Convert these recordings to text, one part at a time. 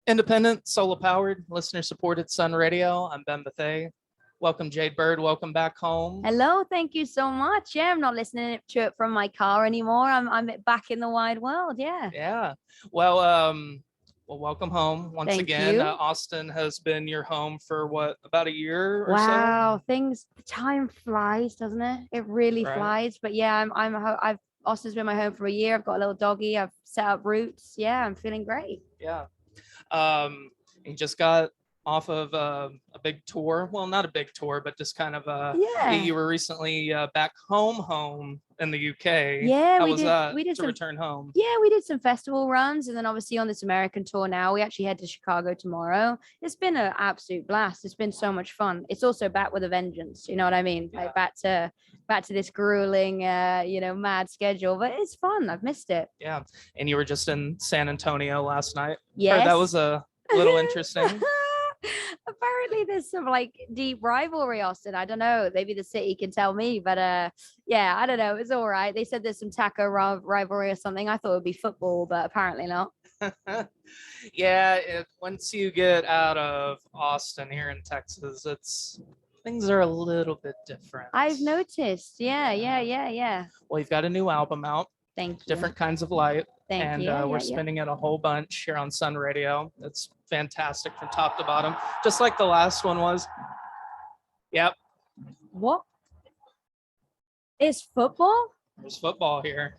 Independent, solar-powered, listener-supported Sun Radio. I'm Bethea. Welcome, Jade Bird. Welcome back home. Hello, thank you so much. Yeah, I'm not listening to it from my car anymore. I'm back in the wide world. Yeah. Yeah. Well, welcome home once Thank again. you. Austin has been your home for what, about a year or Wow, time flies, doesn't it? It really Right. flies. But yeah, I've Austin's been my home for a year. I've got a little doggy. I've set up roots. Yeah, I'm feeling great. Yeah. You just got off of a big tour. Well, not a big tour, but just kind of Yeah. you were recently back home in the UK. Yeah, How we was did. that We did to some. return home? Yeah, we did some festival runs, and then obviously on this American tour now, we actually head to Chicago tomorrow. It's been an absolute blast. It's been so much fun. It's also back with a vengeance. You know what I mean? Yeah. Like back to this grueling, mad schedule. But it's fun. I've missed it. Yeah. And you were just in San Antonio last night. Yes. That was a little interesting. Apparently there's some like deep rivalry, Austin. I don't know, maybe the city can tell me, but yeah, I don't know, it's all right. They said there's some taco rivalry or something. I thought it would be football, but apparently not. Yeah, once you get out of Austin here in Texas, things are a little bit different. I've noticed. Yeah. Well, you've got a new album out. Thank you. Different Kinds of Light. Thank you. We're spinning it a whole bunch here on Sun Radio. It's fantastic from top to bottom, just like the last one was. Yep. What? It's football? There's football here.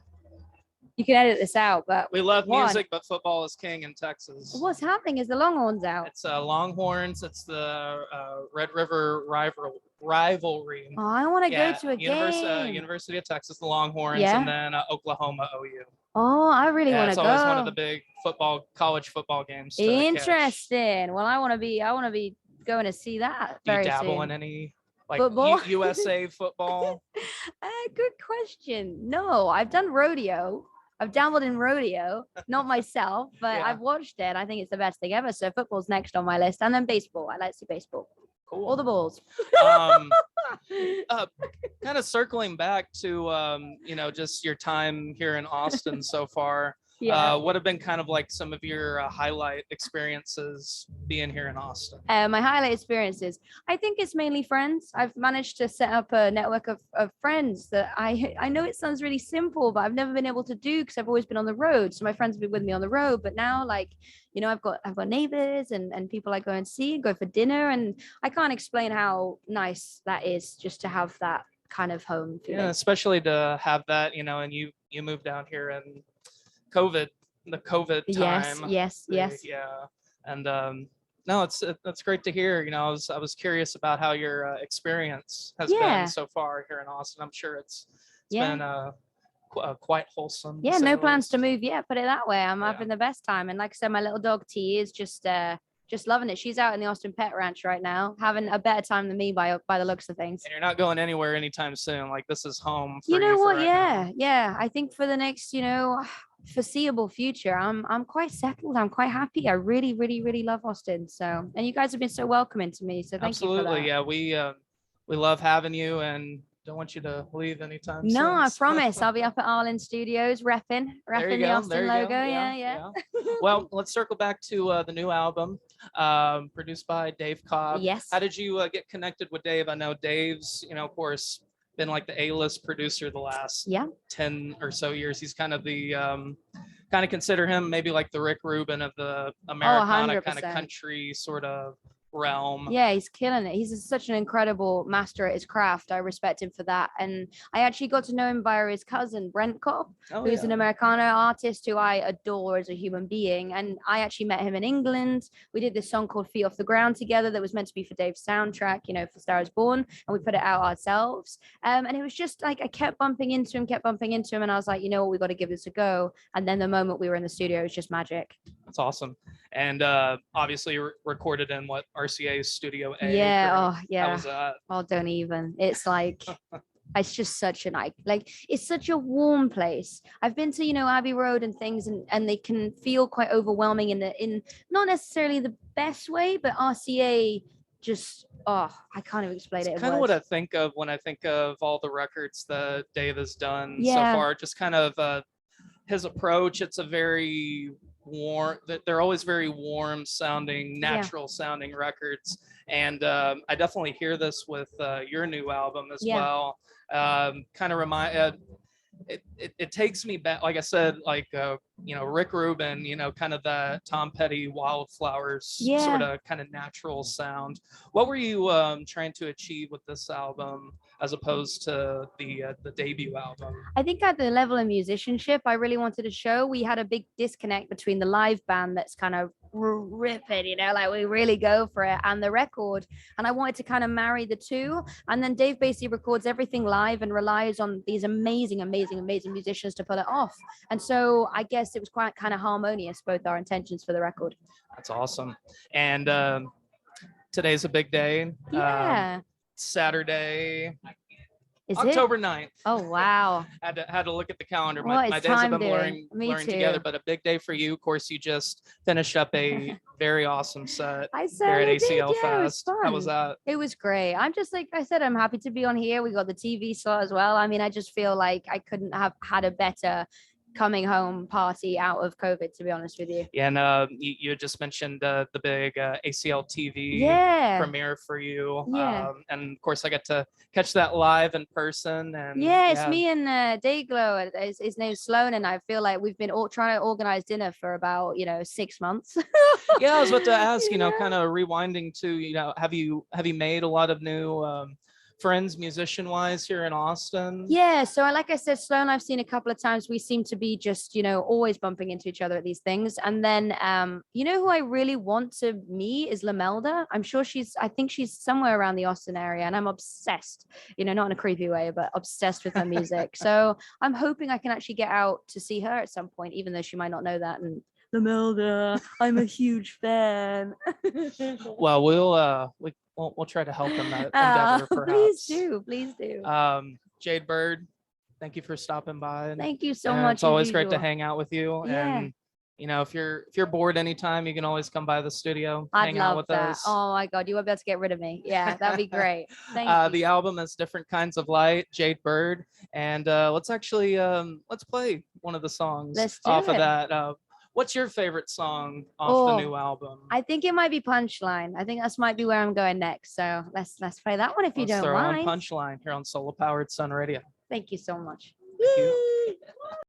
You can edit this out, but we love music, but football is king in Texas. What's happening? Is the Longhorns out? It's Longhorns. It's the Red River rivalry. Oh, I want to go to a game. University of Texas, the Longhorns, and then Oklahoma OU. Oh, I really want to go. It's always one of the big college football games. Interesting. Well, I want to be going to see that. Do you dabble in any football? USA football? Good question. No, I've done rodeo. I've dabbled in rodeo, not myself, but I've watched it. I think it's the best thing ever. So football's next on my list, and then baseball. I like to see baseball. Cool. All the balls. Kind of circling back to just your time here in Austin so far. Yeah. What have been kind of like some of your highlight experiences being here in Austin? My highlight experiences, I think it's mainly friends. I've managed to set up a network of friends that I know it sounds really simple, but I've never been able to do because I've always been on the road. So my friends have been with me on the road, but now I've got neighbors and people I go and see, go for dinner, and I can't explain how nice that is just to have that kind of home feeling. Yeah, especially to have that, and you moved down here and the COVID time. Yes. Yeah. And no, that's great to hear. I was curious about how your experience has been so far here in Austin. I'm sure it's been quite wholesome. Yeah, no plans to move yet, put it that way. I'm having the best time. And like I said, my little dog T is just loving it. She's out in the Austin Pet Ranch right now, having a better time than me by the looks of things. And you're not going anywhere anytime soon. Like, this is home for you know what? Right yeah. I think for the next, foreseeable future, I'm quite settled. I'm quite happy. I really, really, really love Austin. So, and you guys have been so welcoming to me. So thank you for that. Yeah, we love having you, and don't want you to leave anytime soon. No, I promise. I'll be up at Arlen Studios repping the Austin logo. Yeah. Well, let's circle back to the new album, produced by Dave Cobb. Yes. How did you get connected with Dave? I know Dave's, of course, been like the A-list producer the last 10 or so years. He's kind of the kind of consider him maybe like the Rick Rubin of the Americana kind of country sort of realm. Yeah, he's killing it. He's such an incredible master at his craft. I respect him for that. And I actually got to know him via his cousin Brent Cobb, who's an Americana artist who I adore as a human being. And I actually met him in England. We did this song called Feet Off the Ground together that was meant to be for Dave's soundtrack, for Star Is Born, and we put it out ourselves. And it was just like I kept bumping into him, and I was like, we got to give this a go. And then the moment we were in the studio, it was just magic. That's awesome. And obviously recorded in RCA's Studio A. Yeah. How was that? Oh, don't even. It's like it's just such it's such a warm place. I've been to Abbey Road and things, and they can feel quite overwhelming in not necessarily the best way, but RCA just I can't even explain it. It's kind of what I think of when I think of all the records that Dave has done so far. Just kind of his approach. It's a very warm, they're always very warm sounding, natural sounding records. And I definitely hear this with your new album as well. Kind of remind, it takes me back, like I said, like Rick Rubin, kind of the Tom Petty Wildflowers sort of kind of natural sound. What were you trying to achieve with this album as opposed to the debut album? I think at the level of musicianship, I really wanted to show we had a big disconnect between the live band that's kind of ripping, like we really go for it, and the record. And I wanted to kind of marry the two. And then Dave basically records everything live and relies on these amazing musicians to pull it off. And so I guess it was quite kind of harmonious, both our intentions for the record. That's awesome. And today's a big day. Saturday, Is October it? 9th. Oh, wow. had to look at the calendar. My days have been blurring together, but a big day for you. Of course, you just finished up a very awesome set here at ACL Fest. How was that? It was great. I'm just, like I said, I'm happy to be on here. We got the TV slot as well. I mean, I just feel like I couldn't have had a better coming home party out of COVID, to be honest with you. Yeah, and you just mentioned the big ACL TV premiere for you. And of course I got to catch that live in person. And it's me and Dayglow. His name's Sloan, and I feel like we've been trying to organize dinner for about 6 months. I was about to ask, kind of rewinding to, have you made a lot of new friends musician wise here in Austin? So like I said, Sloan I've seen a couple of times. We seem to be just always bumping into each other at these things. And then who I really want to meet is Lamelda. I think she's somewhere around the Austin area, and I'm obsessed, not in a creepy way, but obsessed with her music. So I'm hoping I can actually get out to see her at some point, even though she might not know that. And Lamelda, I'm a huge fan. Well, we'll try to help in that endeavor, perhaps. Please do. Jade Bird, thank you for stopping by. Thank you so much. It's always great to hang out with you. And if you're bored anytime, you can always come by the studio, hang out with us. Oh my God, you won't be able to get rid of me. Yeah, that'd be great. Thank you. The album is Different Kinds of Light, Jade Bird, and let's play one of the songs off of that. What's your favorite song off the new album? I think it might be Punchline. I think that might be where I'm going next. So let's play that one if you don't mind. Throw on Punchline here on Solar Powered Sun Radio. Thank you so much. Thank you.